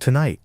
Tonight,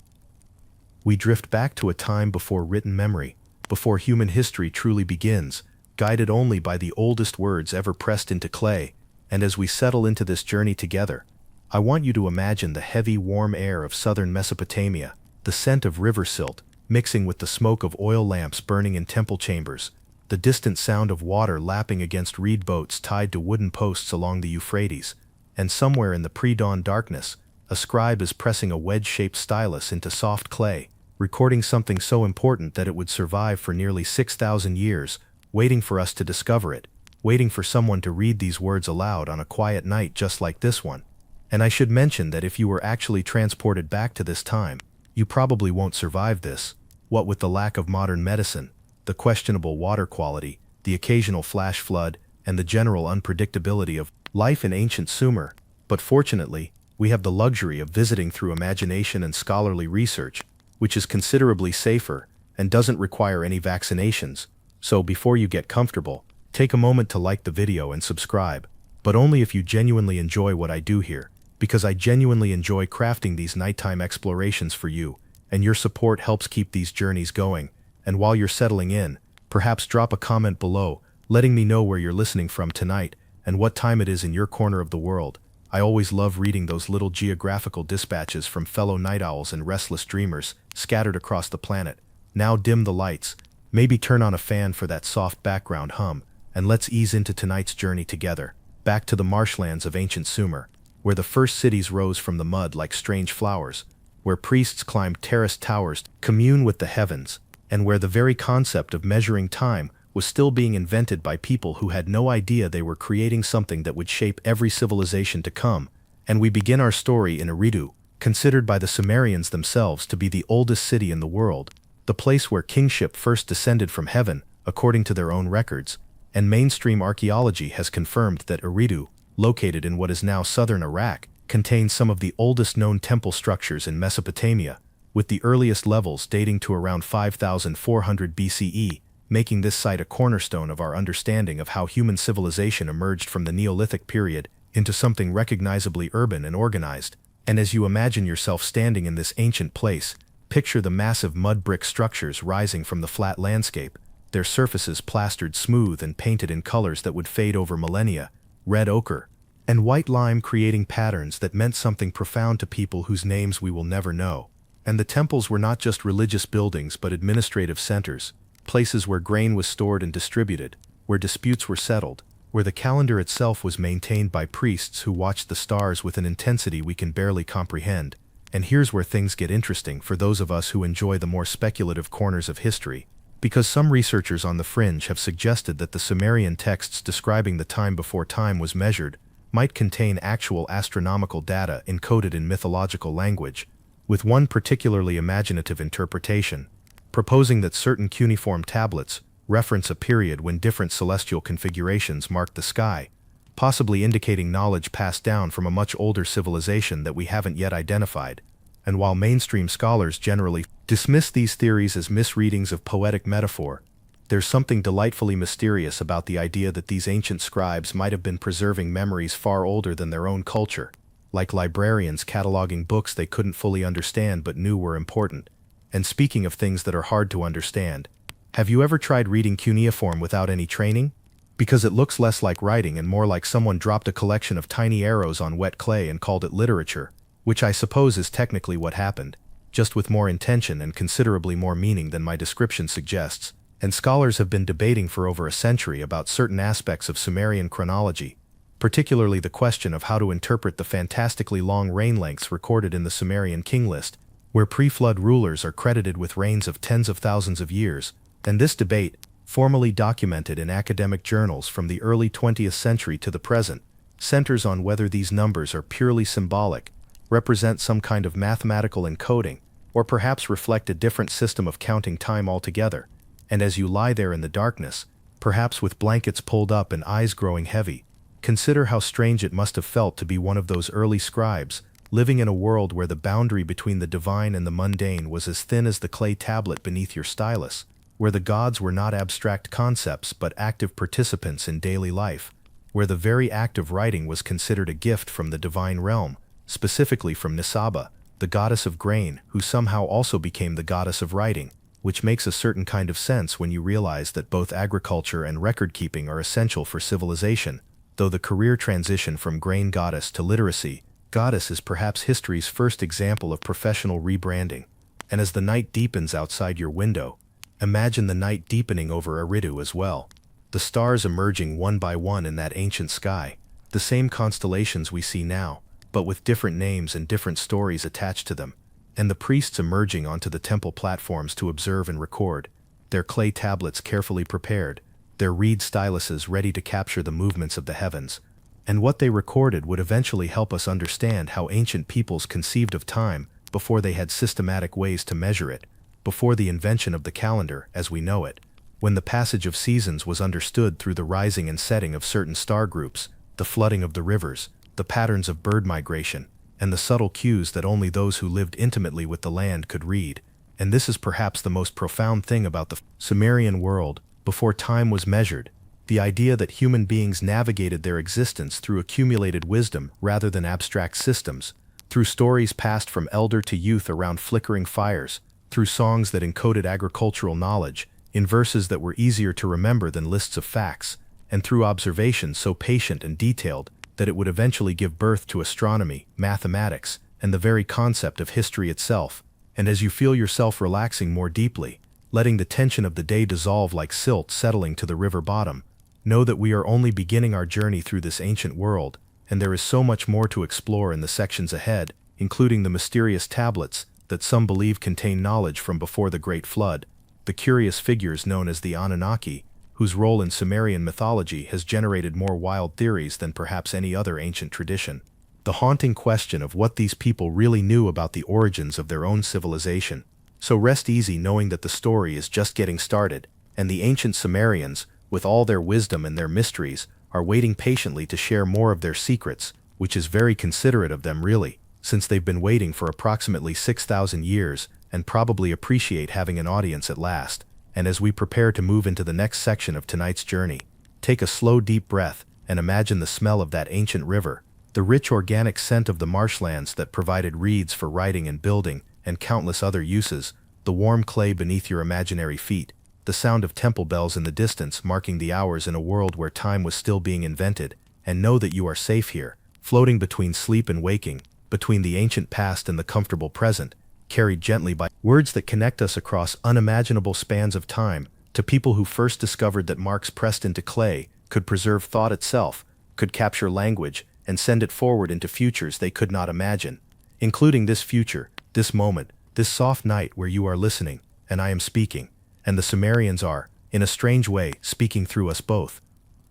we drift back to a time before written memory, before human history truly begins, guided only by the oldest words ever pressed into clay. And as we settle into this journey together, I want you to imagine the heavy, warm air of southern Mesopotamia, the scent of river silt, mixing with the smoke of oil lamps burning in temple chambers, the distant sound of water lapping against reed boats tied to wooden posts along the Euphrates, and somewhere in the pre-dawn darkness, a scribe is pressing a wedge-shaped stylus into soft clay, recording something so important that it would survive for nearly 6,000 years, waiting for us to discover it, waiting for someone to read these words aloud on a quiet night just like this one. And I should mention that if you were actually transported back to this time, you probably won't survive this, what with the lack of modern medicine, the questionable water quality, the occasional flash flood, and the general unpredictability of life in ancient Sumer. But fortunately, we have the luxury of visiting through imagination and scholarly research, which is considerably safer and doesn't require any vaccinations. So before you get comfortable, take a moment to like the video and subscribe, but only if you genuinely enjoy what I do here, because I genuinely enjoy crafting these nighttime explorations for you, and your support helps keep these journeys going. And while you're settling in, perhaps drop a comment below, letting me know where you're listening from tonight and what time it is in your corner of the world. I always love reading those little geographical dispatches from fellow night owls and restless dreamers scattered across the planet. Now dim the lights, maybe turn on a fan for that soft background hum, and let's ease into tonight's journey together, back to the marshlands of ancient Sumer, where the first cities rose from the mud like strange flowers, where priests climbed terraced towers to commune with the heavens, and where the very concept of measuring time was still being invented by people who had no idea they were creating something that would shape every civilization to come. And we begin our story in Eridu, considered by the Sumerians themselves to be the oldest city in the world, the place where kingship first descended from heaven, according to their own records, and mainstream archaeology has confirmed that Eridu, located in what is now southern Iraq, contains some of the oldest known temple structures in Mesopotamia, with the earliest levels dating to around 5,400 BCE, making this site a cornerstone of our understanding of how human civilization emerged from the Neolithic period into something recognizably urban and organized. And as you imagine yourself standing in this ancient place, picture the massive mud brick structures rising from the flat landscape, their surfaces plastered smooth and painted in colors that would fade over millennia, red ochre, and white lime, creating patterns that meant something profound to people whose names we will never know. And the temples were not just religious buildings but administrative centers, places where grain was stored and distributed, where disputes were settled, where the calendar itself was maintained by priests who watched the stars with an intensity we can barely comprehend. And here's where things get interesting for those of us who enjoy the more speculative corners of history, because some researchers on the fringe have suggested that the Sumerian texts describing the time before time was measured might contain actual astronomical data encoded in mythological language, with one particularly imaginative interpretation, proposing that certain cuneiform tablets reference a period when different celestial configurations marked the sky, possibly indicating knowledge passed down from a much older civilization that we haven't yet identified. And while mainstream scholars generally dismiss these theories as misreadings of poetic metaphor, there's something delightfully mysterious about the idea that these ancient scribes might have been preserving memories far older than their own culture, like librarians cataloging books they couldn't fully understand but knew were important. And speaking of things that are hard to understand, have you ever tried reading cuneiform without any training? Because it looks less like writing and more like someone dropped a collection of tiny arrows on wet clay and called it literature, which I suppose is technically what happened, just with more intention and considerably more meaning than my description suggests. And scholars have been debating for over a century about certain aspects of Sumerian chronology, particularly the question of how to interpret the fantastically long reign lengths recorded in the Sumerian king list, where pre-flood rulers are credited with reigns of tens of thousands of years. And this debate, formally documented in academic journals from the early 20th century to the present, centers on whether these numbers are purely symbolic, represent some kind of mathematical encoding, or perhaps reflect a different system of counting time altogether. And as you lie there in the darkness, perhaps with blankets pulled up and eyes growing heavy, consider how strange it must have felt to be one of those early scribes, living in a world where the boundary between the divine and the mundane was as thin as the clay tablet beneath your stylus, where the gods were not abstract concepts but active participants in daily life, where the very act of writing was considered a gift from the divine realm, specifically from Nisaba, the goddess of grain, who somehow also became the goddess of writing, which makes a certain kind of sense when you realize that both agriculture and record-keeping are essential for civilization, though the career transition from grain goddess to literacy goddess is perhaps history's first example of professional rebranding. And as the night deepens outside your window, imagine the night deepening over Eridu as well. The stars emerging one by one in that ancient sky, the same constellations we see now, but with different names and different stories attached to them, and the priests emerging onto the temple platforms to observe and record, their clay tablets carefully prepared, their reed styluses ready to capture the movements of the heavens. And what they recorded would eventually help us understand how ancient peoples conceived of time before they had systematic ways to measure it, before the invention of the calendar as we know it, when the passage of seasons was understood through the rising and setting of certain star groups, the flooding of the rivers, the patterns of bird migration, and the subtle cues that only those who lived intimately with the land could read. And this is perhaps the most profound thing about the Sumerian world. Before time was measured, the idea that human beings navigated their existence through accumulated wisdom rather than abstract systems, through stories passed from elder to youth around flickering fires, through songs that encoded agricultural knowledge in verses that were easier to remember than lists of facts, and through observations so patient and detailed that it would eventually give birth to astronomy, mathematics, and the very concept of history itself. And as you feel yourself relaxing more deeply, letting the tension of the day dissolve like silt settling to the river bottom, know that we are only beginning our journey through this ancient world, and there is so much more to explore in the sections ahead, including the mysterious tablets that some believe contain knowledge from before the Great Flood, the curious figures known as the Anunnaki, whose role in Sumerian mythology has generated more wild theories than perhaps any other ancient tradition, the haunting question of what these people really knew about the origins of their own civilization. So rest easy knowing that the story is just getting started, and the ancient Sumerians, with all their wisdom and their mysteries, are waiting patiently to share more of their secrets, which is very considerate of them really, since they've been waiting for approximately 6,000 years and probably appreciate having an audience at last. And as we prepare to move into the next section of tonight's journey, take a slow deep breath and imagine the smell of that ancient river, the rich organic scent of the marshlands that provided reeds for writing and building and countless other uses, the warm clay beneath your imaginary feet, the sound of temple bells in the distance marking the hours in a world where time was still being invented, and know that you are safe here, floating between sleep and waking, between the ancient past and the comfortable present, carried gently by words that connect us across unimaginable spans of time, to people who first discovered that marks pressed into clay could preserve thought itself, could capture language, and send it forward into futures they could not imagine, including this future, this moment, this soft night where you are listening, and I am speaking, and the Sumerians are, in a strange way, speaking through us both.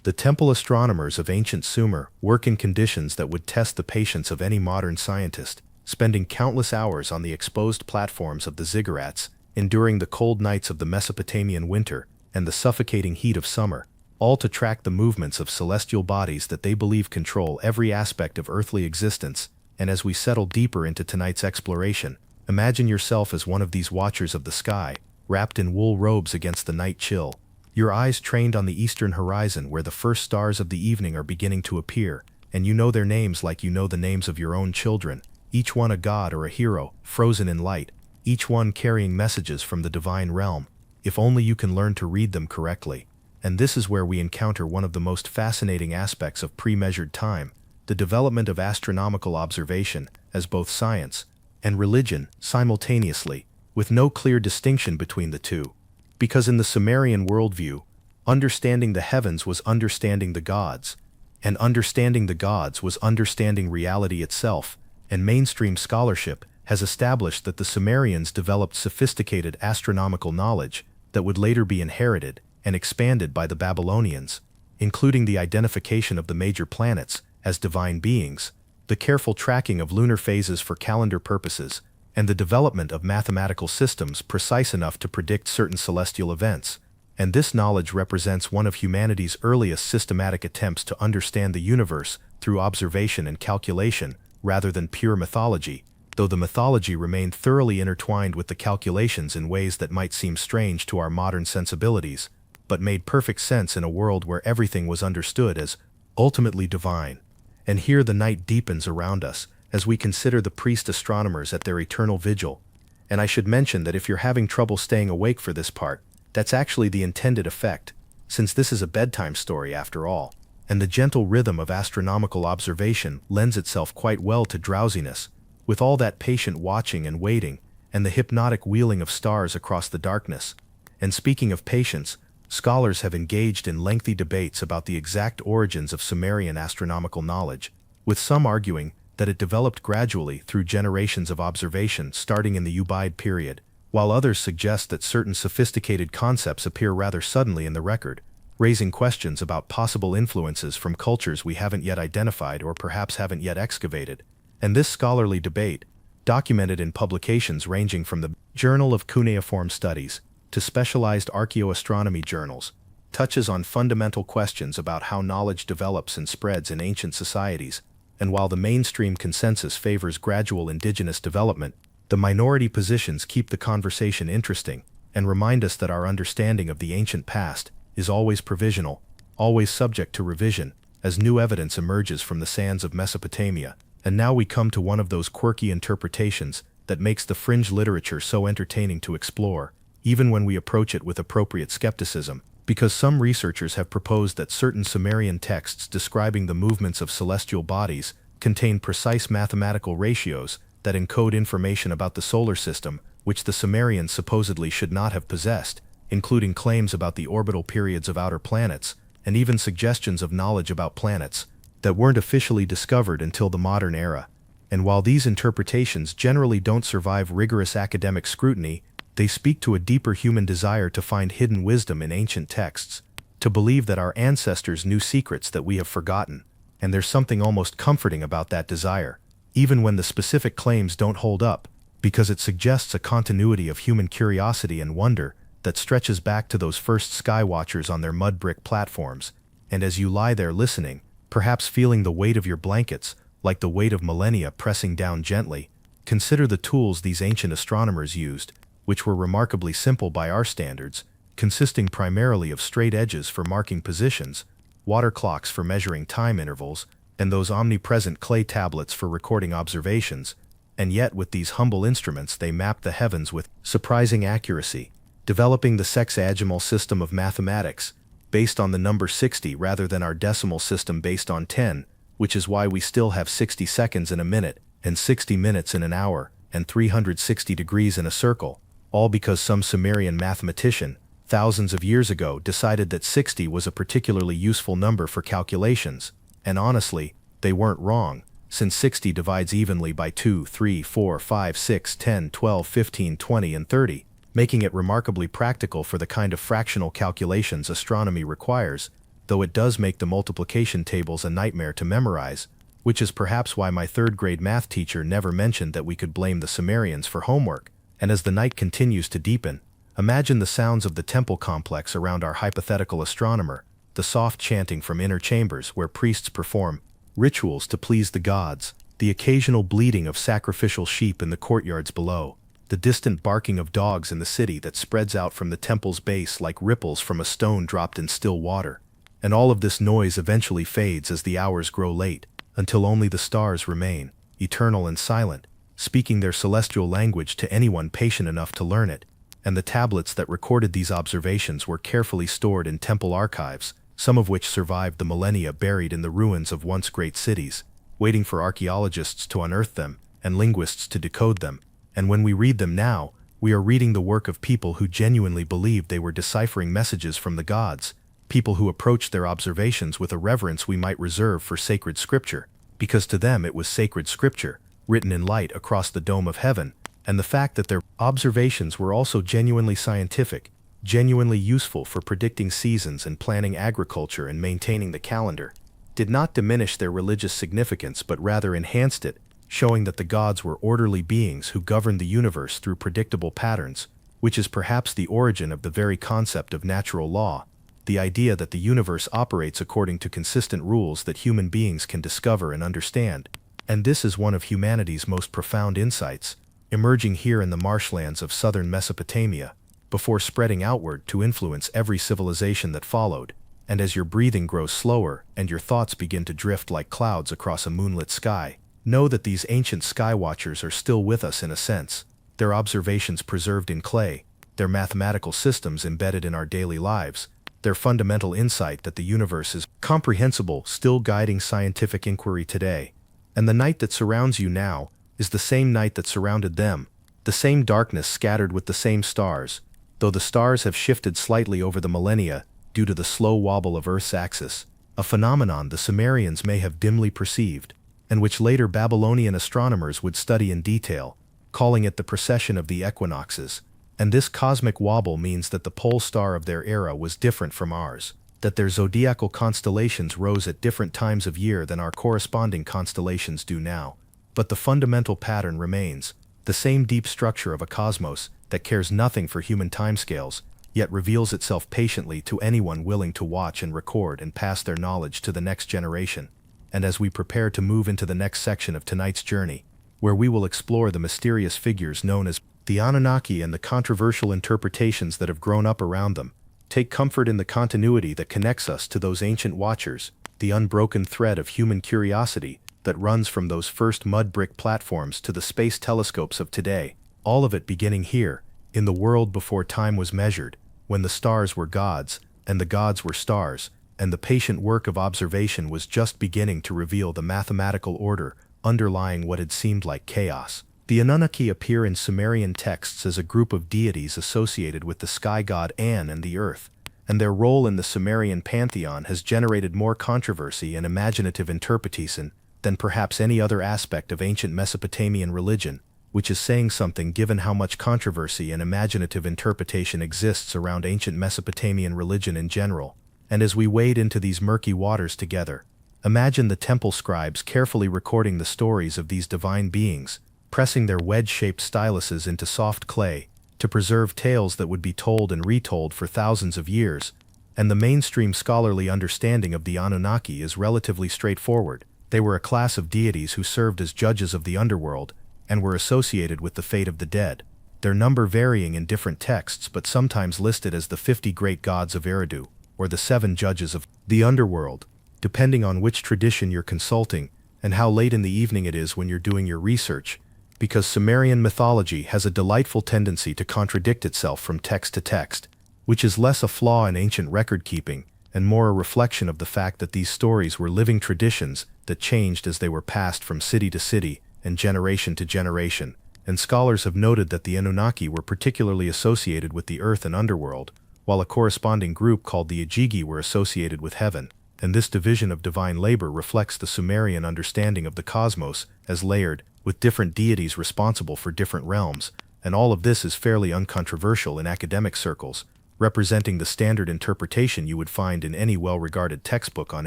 The temple astronomers of ancient Sumer work in conditions that would test the patience of any modern scientist, spending countless hours on the exposed platforms of the ziggurats, enduring the cold nights of the Mesopotamian winter and the suffocating heat of summer, all to track the movements of celestial bodies that they believe control every aspect of earthly existence. And as we settle deeper into tonight's exploration, imagine yourself as one of these watchers of the sky, wrapped in wool robes against the night chill, your eyes trained on the eastern horizon where the first stars of the evening are beginning to appear, and you know their names like you know the names of your own children, each one a god or a hero, frozen in light, each one carrying messages from the divine realm, if only you can learn to read them correctly. And this is where we encounter one of the most fascinating aspects of pre-measured time, the development of astronomical observation as both science and religion simultaneously, with no clear distinction between the two. Because in the Sumerian worldview, understanding the heavens was understanding the gods, and understanding the gods was understanding reality itself, and mainstream scholarship has established that the Sumerians developed sophisticated astronomical knowledge that would later be inherited and expanded by the Babylonians, including the identification of the major planets as divine beings, the careful tracking of lunar phases for calendar purposes, and the development of mathematical systems precise enough to predict certain celestial events. And this knowledge represents one of humanity's earliest systematic attempts to understand the universe through observation and calculation, rather than pure mythology, though the mythology remained thoroughly intertwined with the calculations in ways that might seem strange to our modern sensibilities, but made perfect sense in a world where everything was understood as ultimately divine. And here the night deepens around us, as we consider the priest astronomers at their eternal vigil. And I should mention that if you're having trouble staying awake for this part, that's actually the intended effect, since this is a bedtime story after all, and the gentle rhythm of astronomical observation lends itself quite well to drowsiness, with all that patient watching and waiting, and the hypnotic wheeling of stars across the darkness. And speaking of patience, scholars have engaged in lengthy debates about the exact origins of Sumerian astronomical knowledge, with some arguing that it developed gradually through generations of observation starting in the Ubaid period, while others suggest that certain sophisticated concepts appear rather suddenly in the record, raising questions about possible influences from cultures we haven't yet identified or perhaps haven't yet excavated. And this scholarly debate, documented in publications ranging from the Journal of Cuneiform Studies to specialized archaeoastronomy journals, touches on fundamental questions about how knowledge develops and spreads in ancient societies. And while the mainstream consensus favors gradual indigenous development, the minority positions keep the conversation interesting and remind us that our understanding of the ancient past is always provisional, always subject to revision, as new evidence emerges from the sands of Mesopotamia. And now we come to one of those quirky interpretations that makes the fringe literature so entertaining to explore, even when we approach it with appropriate skepticism, because some researchers have proposed that certain Sumerian texts describing the movements of celestial bodies contain precise mathematical ratios that encode information about the solar system, which the Sumerians supposedly should not have possessed, including claims about the orbital periods of outer planets, and even suggestions of knowledge about planets that weren't officially discovered until the modern era. And while these interpretations generally don't survive rigorous academic scrutiny, they speak to a deeper human desire to find hidden wisdom in ancient texts, to believe that our ancestors knew secrets that we have forgotten. And there's something almost comforting about that desire, even when the specific claims don't hold up, because it suggests a continuity of human curiosity and wonder that stretches back to those first skywatchers on their mud brick platforms. And as you lie there listening, perhaps feeling the weight of your blankets, like the weight of millennia pressing down gently, consider the tools these ancient astronomers used, which were remarkably simple by our standards, consisting primarily of straight edges for marking positions, water clocks for measuring time intervals, and those omnipresent clay tablets for recording observations. And yet with these humble instruments they mapped the heavens with surprising accuracy, developing the sexagemal system of mathematics, based on the number 60 rather than our decimal system based on 10, which is why we still have 60 seconds in a minute, and 60 minutes in an hour, and 360 degrees in a circle, all because some Sumerian mathematician, thousands of years ago, decided that 60 was a particularly useful number for calculations. And honestly, they weren't wrong, since 60 divides evenly by 2, 3, 4, 5, 6, 10, 12, 15, 20, and 30. Making it remarkably practical for the kind of fractional calculations astronomy requires, though it does make the multiplication tables a nightmare to memorize, which is perhaps why my third-grade math teacher never mentioned that we could blame the Sumerians for homework. And as the night continues to deepen, imagine the sounds of the temple complex around our hypothetical astronomer, the soft chanting from inner chambers where priests perform rituals to please the gods, the occasional bleating of sacrificial sheep in the courtyards below, the distant barking of dogs in the city that spreads out from the temple's base like ripples from a stone dropped in still water. And all of this noise eventually fades as the hours grow late, until only the stars remain, eternal and silent, speaking their celestial language to anyone patient enough to learn it. And the tablets that recorded these observations were carefully stored in temple archives, some of which survived the millennia buried in the ruins of once great cities, waiting for archaeologists to unearth them and linguists to decode them. And when we read them now, we are reading the work of people who genuinely believed they were deciphering messages from the gods, people who approached their observations with a reverence we might reserve for sacred scripture, because to them it was sacred scripture, written in light across the dome of heaven. And the fact that their observations were also genuinely scientific, genuinely useful for predicting seasons and planning agriculture and maintaining the calendar, did not diminish their religious significance but rather enhanced it, showing that the gods were orderly beings who governed the universe through predictable patterns, which is perhaps the origin of the very concept of natural law, the idea that the universe operates according to consistent rules that human beings can discover and understand. And this is one of humanity's most profound insights, emerging here in the marshlands of southern Mesopotamia, before spreading outward to influence every civilization that followed. And as your breathing grows slower and your thoughts begin to drift like clouds across a moonlit sky, Know that these ancient skywatchers are still with us in a sense, their observations preserved in clay, their mathematical systems embedded in our daily lives, their fundamental insight that the universe is comprehensible still guiding scientific inquiry today. And the night that surrounds you now is the same night that surrounded them, the same darkness scattered with the same stars, though the stars have shifted slightly over the millennia due to the slow wobble of Earth's axis, a phenomenon the Sumerians may have dimly perceived, and which later Babylonian astronomers would study in detail, calling it the precession of the equinoxes. And this cosmic wobble means that the pole star of their era was different from ours, that their zodiacal constellations rose at different times of year than our corresponding constellations do now. But the fundamental pattern remains, the same deep structure of a cosmos that cares nothing for human timescales, yet reveals itself patiently to anyone willing to watch and record and pass their knowledge to the next generation. And as we prepare to move into the next section of tonight's journey, where we will explore the mysterious figures known as the Anunnaki and the controversial interpretations that have grown up around them, take comfort in the continuity that connects us to those ancient watchers, the unbroken thread of human curiosity that runs from those first mud brick platforms to the space telescopes of today, all of it beginning here, in the world before time was measured, when the stars were gods, and the gods were stars, and the patient work of observation was just beginning to reveal the mathematical order underlying what had seemed like chaos. The Anunnaki appear in Sumerian texts as a group of deities associated with the sky god An and the earth, and their role in the Sumerian pantheon has generated more controversy and imaginative interpretation than perhaps any other aspect of ancient Mesopotamian religion, which is saying something given how much controversy and imaginative interpretation exists around ancient Mesopotamian religion in general. And as we wade into these murky waters together, imagine the temple scribes carefully recording the stories of these divine beings, pressing their wedge-shaped styluses into soft clay to preserve tales that would be told and retold for thousands of years. And the mainstream scholarly understanding of the Anunnaki is relatively straightforward. They were a class of deities who served as judges of the underworld and were associated with the fate of the dead, their number varying in different texts but sometimes listed as the 50 great gods of Eridu, or the 7 judges of the underworld, depending on which tradition you're consulting and how late in the evening it is when you're doing your research, because Sumerian mythology has a delightful tendency to contradict itself from text to text, which is less a flaw in ancient record-keeping and more a reflection of the fact that these stories were living traditions that changed as they were passed from city to city and generation to generation. And scholars have noted that the Anunnaki were particularly associated with the earth and underworld, while a corresponding group called the Ajigi were associated with heaven. And this division of divine labor reflects the Sumerian understanding of the cosmos as layered, with different deities responsible for different realms, and all of this is fairly uncontroversial in academic circles, representing the standard interpretation you would find in any well-regarded textbook on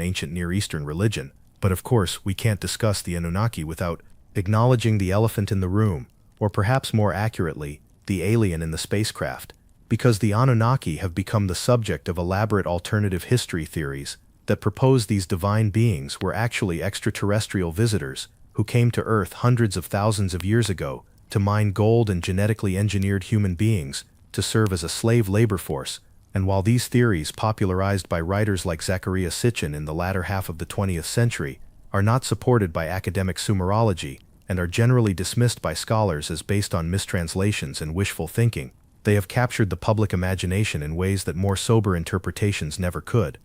ancient Near Eastern religion. But of course, we can't discuss the Anunnaki without acknowledging the elephant in the room, or perhaps more accurately, the alien in the spacecraft, because the Anunnaki have become the subject of elaborate alternative history theories that propose these divine beings were actually extraterrestrial visitors who came to Earth hundreds of thousands of years ago to mine gold and genetically engineered human beings to serve as a slave labor force. And while these theories, popularized by writers like Zecharia Sitchin in the latter half of the 20th century, are not supported by academic Sumerology and are generally dismissed by scholars as based on mistranslations and wishful thinking, they have captured the public imagination in ways that more sober interpretations never could.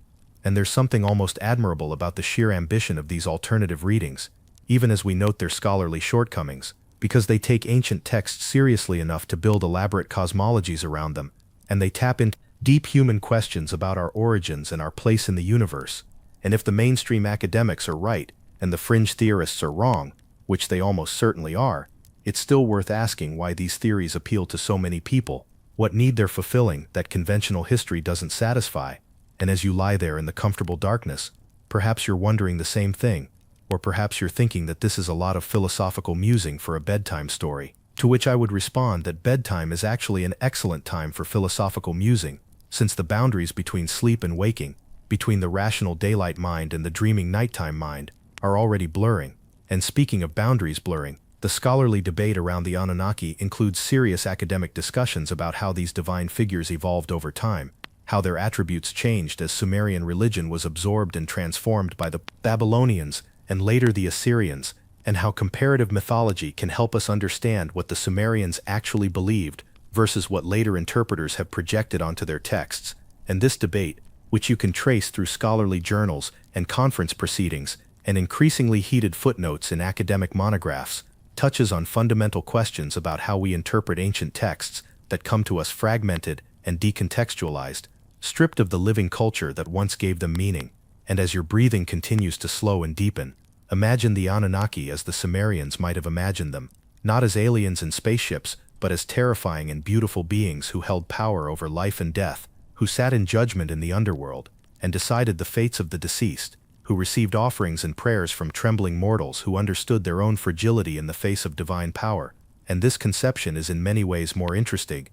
And there's something almost admirable about the sheer ambition of these alternative readings, even as we note their scholarly shortcomings, because they take ancient texts seriously enough to build elaborate cosmologies around them, and they tap into deep human questions about our origins and our place in the universe. And if the mainstream academics are right, and the fringe theorists are wrong, which they almost certainly are, it's still worth asking why these theories appeal to so many people, what need they're fulfilling that conventional history doesn't satisfy. And as you lie there in the comfortable darkness, perhaps you're wondering the same thing, or perhaps you're thinking that this is a lot of philosophical musing for a bedtime story, to which I would respond that bedtime is actually an excellent time for philosophical musing, since the boundaries between sleep and waking, between the rational daylight mind and the dreaming nighttime mind, are already blurring. And speaking of boundaries blurring, the scholarly debate around the Anunnaki includes serious academic discussions about how these divine figures evolved over time, how their attributes changed as Sumerian religion was absorbed and transformed by the Babylonians and later the Assyrians, and how comparative mythology can help us understand what the Sumerians actually believed versus what later interpreters have projected onto their texts. And this debate, which you can trace through scholarly journals and conference proceedings and increasingly heated footnotes in academic monographs, touches on fundamental questions about how we interpret ancient texts that come to us fragmented and decontextualized, stripped of the living culture that once gave them meaning. And as your breathing continues to slow and deepen, imagine the Anunnaki as the Sumerians might have imagined them, not as aliens in spaceships, but as terrifying and beautiful beings who held power over life and death, who sat in judgment in the underworld and decided the fates of the deceased, who received offerings and prayers from trembling mortals who understood their own fragility in the face of divine power. And this conception is in many ways more interesting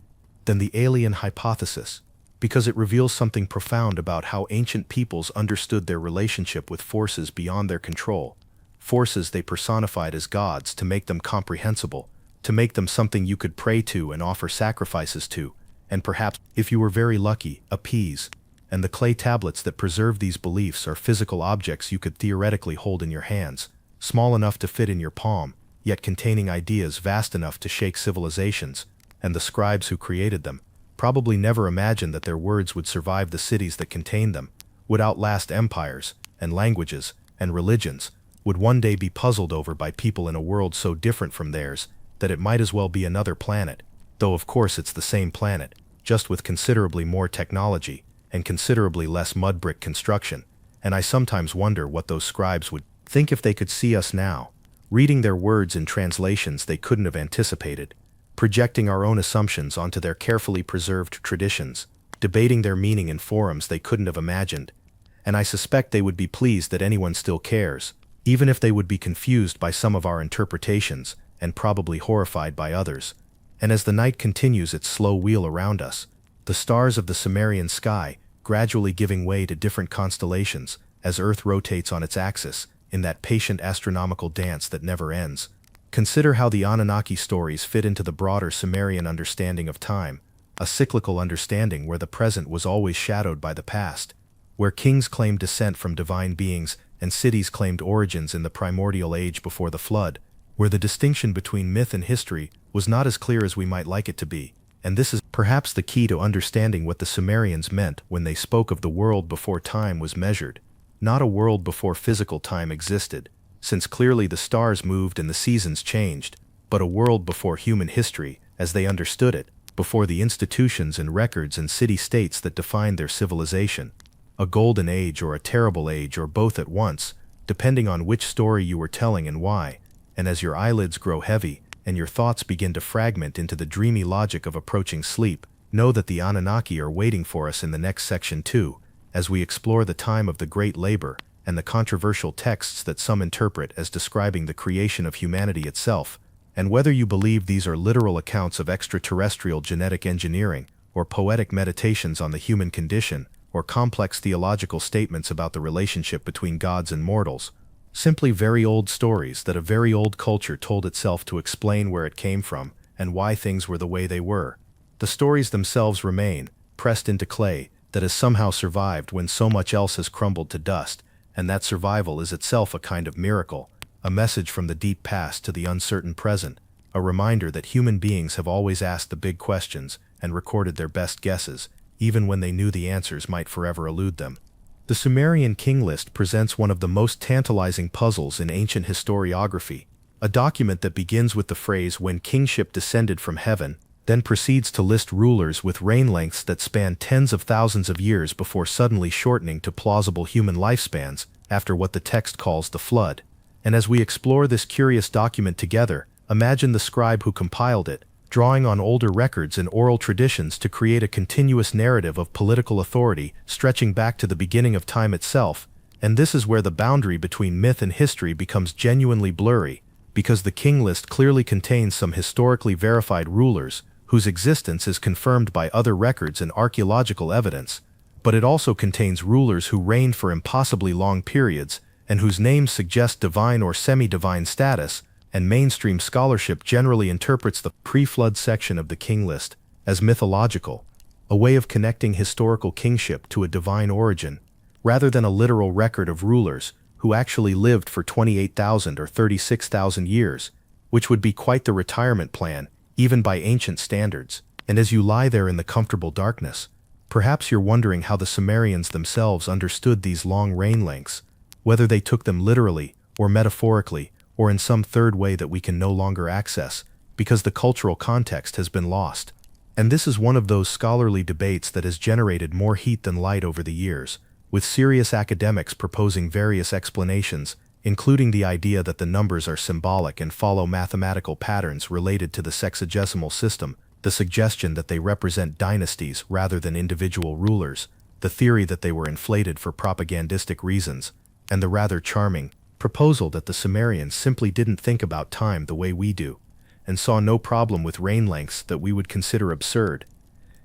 than the alien hypothesis, because it reveals something profound about how ancient peoples understood their relationship with forces beyond their control, forces they personified as gods to make them comprehensible, to make them something you could pray to and offer sacrifices to, and perhaps, if you were very lucky, appease. And the clay tablets that preserve these beliefs are physical objects you could theoretically hold in your hands, small enough to fit in your palm, yet containing ideas vast enough to shake civilizations. And the scribes who created them probably never imagined that their words would survive the cities that contained them, would outlast empires and languages and religions, would one day be puzzled over by people in a world so different from theirs that it might as well be another planet, though of course it's the same planet, just with considerably more technology and considerably less mud brick construction. And I sometimes wonder what those scribes would think if they could see us now, reading their words in translations they couldn't have anticipated, projecting our own assumptions onto their carefully preserved traditions, debating their meaning in forums they couldn't have imagined. And I suspect they would be pleased that anyone still cares, even if they would be confused by some of our interpretations and probably horrified by others. And as the night continues its slow wheel around us, the stars of the Sumerian sky gradually giving way to different constellations as Earth rotates on its axis in that patient astronomical dance that never ends. Consider how the Anunnaki stories fit into the broader Sumerian understanding of time, a cyclical understanding where the present was always shadowed by the past, where kings claimed descent from divine beings and cities claimed origins in the primordial age before the flood, where the distinction between myth and history was not as clear as we might like it to be. And this is perhaps the key to understanding what the Sumerians meant when they spoke of the world before time was measured, not a world before physical time existed, since clearly the stars moved and the seasons changed, but a world before human history, as they understood it, before the institutions and records and city-states that defined their civilization. A golden age or a terrible age or both at once, depending on which story you were telling and why. And as your eyelids grow heavy, and your thoughts begin to fragment into the dreamy logic of approaching sleep, know that the Anunnaki are waiting for us in the next section too, as we explore the time of the Great Labor and the controversial texts that some interpret as describing the creation of humanity itself. And whether you believe these are literal accounts of extraterrestrial genetic engineering, or poetic meditations on the human condition, or complex theological statements about the relationship between gods and mortals, simply very old stories that a very old culture told itself to explain where it came from and why things were the way they were. The stories themselves remain, pressed into clay, that has somehow survived when so much else has crumbled to dust, and that survival is itself a kind of miracle, a message from the deep past to the uncertain present, a reminder that human beings have always asked the big questions and recorded their best guesses, even when they knew the answers might forever elude them. The Sumerian king list presents one of the most tantalizing puzzles in ancient historiography, a document that begins with the phrase "when kingship descended from heaven," then proceeds to list rulers with reign lengths that span tens of thousands of years before suddenly shortening to plausible human lifespans after what the text calls the flood. And as we explore this curious document together, imagine the scribe who compiled it, drawing on older records and oral traditions to create a continuous narrative of political authority stretching back to the beginning of time itself. And this is where the boundary between myth and history becomes genuinely blurry, because the king list clearly contains some historically verified rulers whose existence is confirmed by other records and archaeological evidence, but it also contains rulers who reigned for impossibly long periods and whose names suggest divine or semi-divine status. And mainstream scholarship generally interprets the pre-flood section of the king list as mythological, a way of connecting historical kingship to a divine origin, rather than a literal record of rulers who actually lived for 28,000 or 36,000 years, which would be quite the retirement plan, even by ancient standards. And as you lie there in the comfortable darkness, perhaps you're wondering how the Sumerians themselves understood these long reign lengths, whether they took them literally or metaphorically or in some third way that we can no longer access, because the cultural context has been lost. And this is one of those scholarly debates that has generated more heat than light over the years, with serious academics proposing various explanations, including the idea that the numbers are symbolic and follow mathematical patterns related to the sexagesimal system, the suggestion that they represent dynasties rather than individual rulers, the theory that they were inflated for propagandistic reasons, and the rather charming proposal that the Sumerians simply didn't think about time the way we do, and saw no problem with reign lengths that we would consider absurd.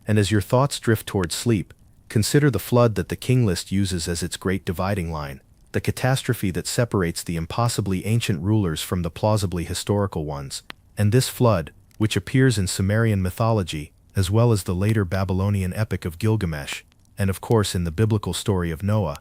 And as your thoughts drift towards sleep, consider the flood that the king list uses as its great dividing line, the catastrophe that separates the impossibly ancient rulers from the plausibly historical ones. And this flood, which appears in Sumerian mythology, as well as the later Babylonian epic of Gilgamesh, and of course in the biblical story of Noah,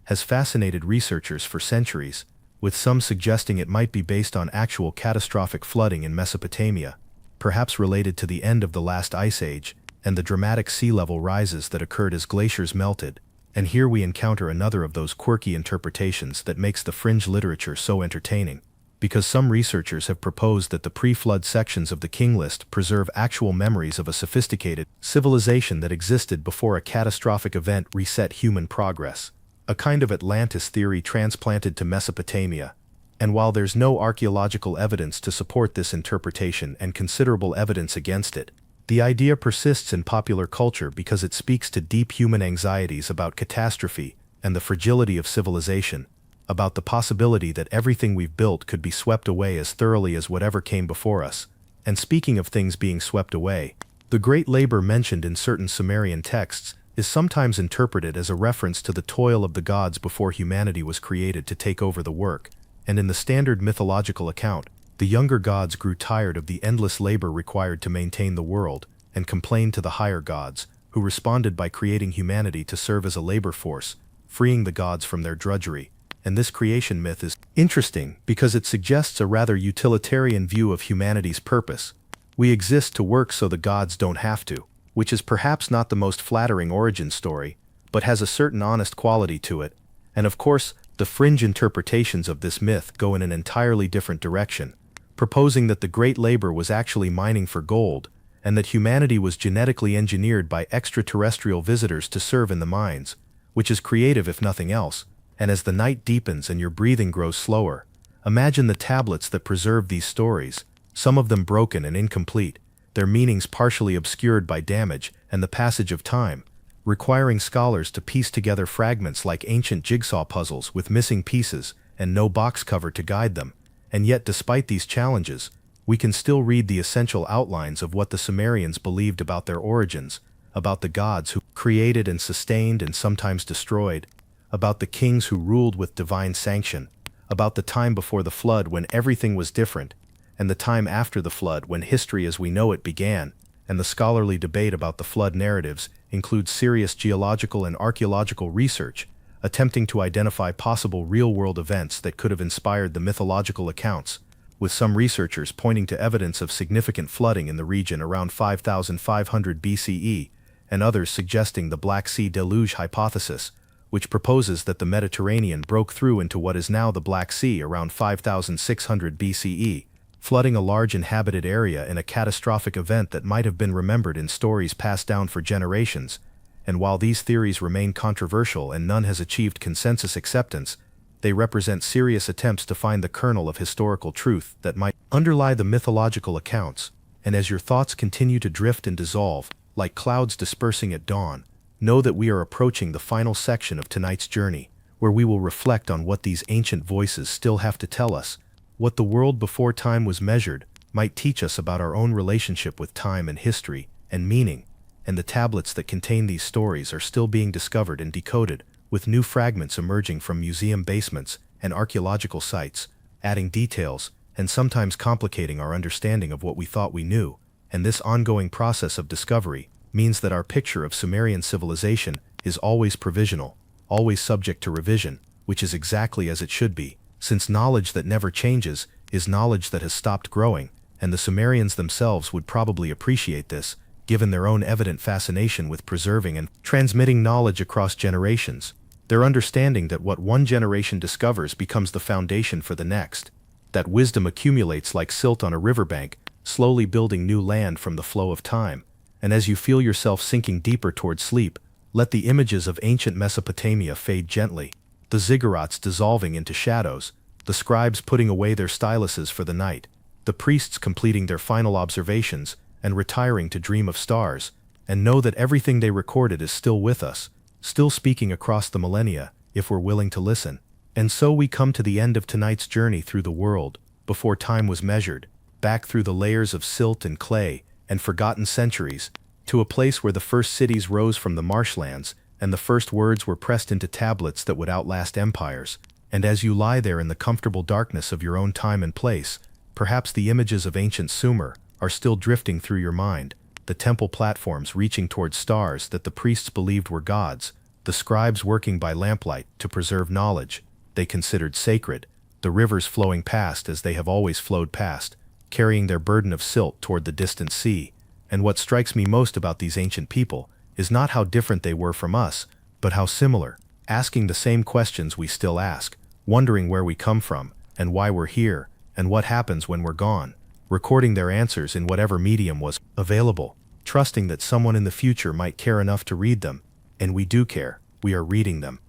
has fascinated researchers for centuries, with some suggesting it might be based on actual catastrophic flooding in Mesopotamia, perhaps related to the end of the last ice age and the dramatic sea level rises that occurred as glaciers melted. And here we encounter another of those quirky interpretations that makes the fringe literature so entertaining, because some researchers have proposed that the pre-flood sections of the king list preserve actual memories of a sophisticated civilization that existed before a catastrophic event reset human progress, a kind of Atlantis theory transplanted to Mesopotamia. And while there's no archaeological evidence to support this interpretation and considerable evidence against it, the idea persists in popular culture because it speaks to deep human anxieties about catastrophe and the fragility of civilization, about the possibility that everything we've built could be swept away as thoroughly as whatever came before us. And speaking of things being swept away, the great labor mentioned in certain Sumerian texts is sometimes interpreted as a reference to the toil of the gods before humanity was created to take over the work. And in the standard mythological account, the younger gods grew tired of the endless labor required to maintain the world and complained to the higher gods, who responded by creating humanity to serve as a labor force, freeing the gods from their drudgery. And this creation myth is interesting because it suggests a rather utilitarian view of humanity's purpose. We exist to work so the gods don't have to, which is perhaps not the most flattering origin story, but has a certain honest quality to it. And of course, the fringe interpretations of this myth go in an entirely different direction, proposing that the great labor was actually mining for gold, and that humanity was genetically engineered by extraterrestrial visitors to serve in the mines, which is creative if nothing else. And as the night deepens and your breathing grows slower, imagine the tablets that preserve these stories, some of them broken and incomplete, their meanings partially obscured by damage and the passage of time, requiring scholars to piece together fragments like ancient jigsaw puzzles with missing pieces and no box cover to guide them. And yet, despite these challenges, we can still read the essential outlines of what the Sumerians believed about their origins, about the gods who created and sustained and sometimes destroyed, about the kings who ruled with divine sanction, about the time before the flood when everything was different, and the time after the flood when history as we know it began. And the scholarly debate about the flood narratives includes serious geological and archaeological research, attempting to identify possible real-world events that could have inspired the mythological accounts, with some researchers pointing to evidence of significant flooding in the region around 5500 BCE, and others suggesting the Black Sea deluge hypothesis, which proposes that the Mediterranean broke through into what is now the Black Sea around 5600 BCE, flooding a large inhabited area in a catastrophic event that might have been remembered in stories passed down for generations. And while these theories remain controversial and none has achieved consensus acceptance, they represent serious attempts to find the kernel of historical truth that might underlie the mythological accounts. And as your thoughts continue to drift and dissolve, like clouds dispersing at dawn, know that we are approaching the final section of tonight's journey, where we will reflect on what these ancient voices still have to tell us, what the world before time was measured might teach us about our own relationship with time and history and meaning. And the tablets that contain these stories are still being discovered and decoded, with new fragments emerging from museum basements and archaeological sites, adding details and sometimes complicating our understanding of what we thought we knew. And this ongoing process of discovery means that our picture of Sumerian civilization is always provisional, always subject to revision, which is exactly as it should be, since knowledge that never changes is knowledge that has stopped growing, and the Sumerians themselves would probably appreciate this, given their own evident fascination with preserving and transmitting knowledge across generations. Their understanding that what one generation discovers becomes the foundation for the next, that wisdom accumulates like silt on a riverbank, slowly building new land from the flow of time. And as you feel yourself sinking deeper toward sleep, let the images of ancient Mesopotamia fade gently, the ziggurats dissolving into shadows, the scribes putting away their styluses for the night, the priests completing their final observations and retiring to dream of stars, and know that everything they recorded is still with us, still speaking across the millennia, if we're willing to listen. And so we come to the end of tonight's journey through the world, before time was measured, back through the layers of silt and clay and forgotten centuries, to a place where the first cities rose from the marshlands and the first words were pressed into tablets that would outlast empires. And as you lie there in the comfortable darkness of your own time and place, perhaps the images of ancient Sumer are still drifting through your mind, the temple platforms reaching towards stars that the priests believed were gods, the scribes working by lamplight to preserve knowledge they considered sacred, the rivers flowing past as they have always flowed past, carrying their burden of silt toward the distant sea. And what strikes me most about these ancient people is not how different they were from us, but how similar, asking the same questions we still ask, wondering where we come from, and why we're here, and what happens when we're gone, recording their answers in whatever medium was available, trusting that someone in the future might care enough to read them. And we do care, we are reading them.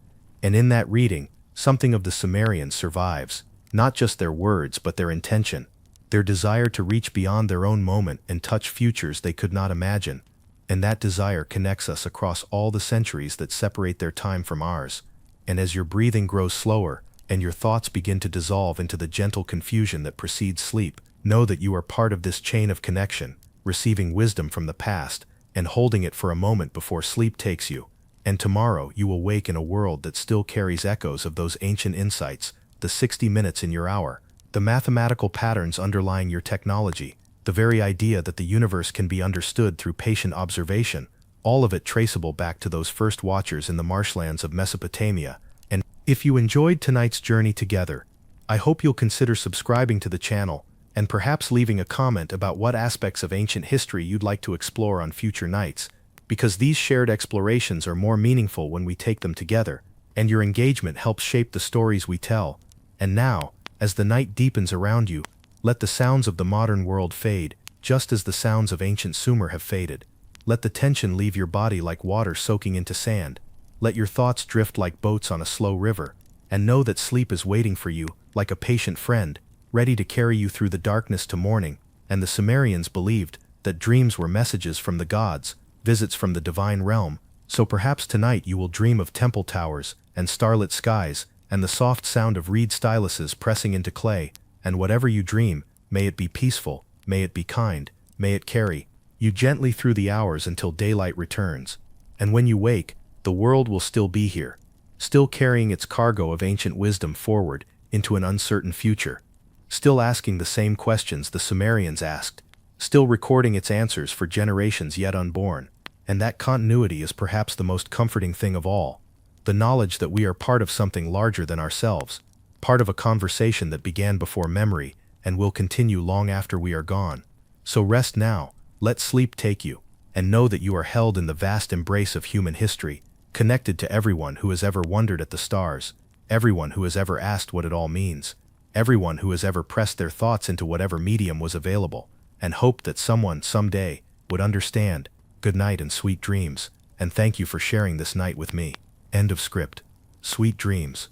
And in that reading, something of the Sumerians survives, not just their words but their intention, their desire to reach beyond their own moment and touch futures they could not imagine. And that desire connects us across all the centuries that separate their time from ours. And as your breathing grows slower, and your thoughts begin to dissolve into the gentle confusion that precedes sleep, know that you are part of this chain of connection, receiving wisdom from the past, and holding it for a moment before sleep takes you. And tomorrow you will wake in a world that still carries echoes of those ancient insights, the 60 minutes in your hour, the mathematical patterns underlying your technology, the very idea that the universe can be understood through patient observation, all of it traceable back to those first watchers in the marshlands of Mesopotamia. And if you enjoyed tonight's journey together, I hope you'll consider subscribing to the channel, and perhaps leaving a comment about what aspects of ancient history you'd like to explore on future nights, because these shared explorations are more meaningful when we take them together, and your engagement helps shape the stories we tell. And now, as the night deepens around you, let the sounds of the modern world fade, just as the sounds of ancient Sumer have faded. Let the tension leave your body like water soaking into sand. Let your thoughts drift like boats on a slow river, and know that sleep is waiting for you, like a patient friend, ready to carry you through the darkness to morning. And the Sumerians believed that dreams were messages from the gods, visits from the divine realm, so perhaps tonight you will dream of temple towers and starlit skies and the soft sound of reed styluses pressing into clay. And whatever you dream, may it be peaceful, may it be kind, may it carry you gently through the hours until daylight returns. And when you wake, the world will still be here, still carrying its cargo of ancient wisdom forward into an uncertain future, still asking the same questions the Sumerians asked, still recording its answers for generations yet unborn. And that continuity is perhaps the most comforting thing of all, the knowledge that we are part of something larger than ourselves, part of a conversation that began before memory and will continue long after we are gone. So rest now, let sleep take you, and know that you are held in the vast embrace of human history, connected to everyone who has ever wondered at the stars, everyone who has ever asked what it all means, everyone who has ever pressed their thoughts into whatever medium was available, and hoped that someone, someday, would understand. Good night and sweet dreams, and thank you for sharing this night with me. End of script. Sweet dreams.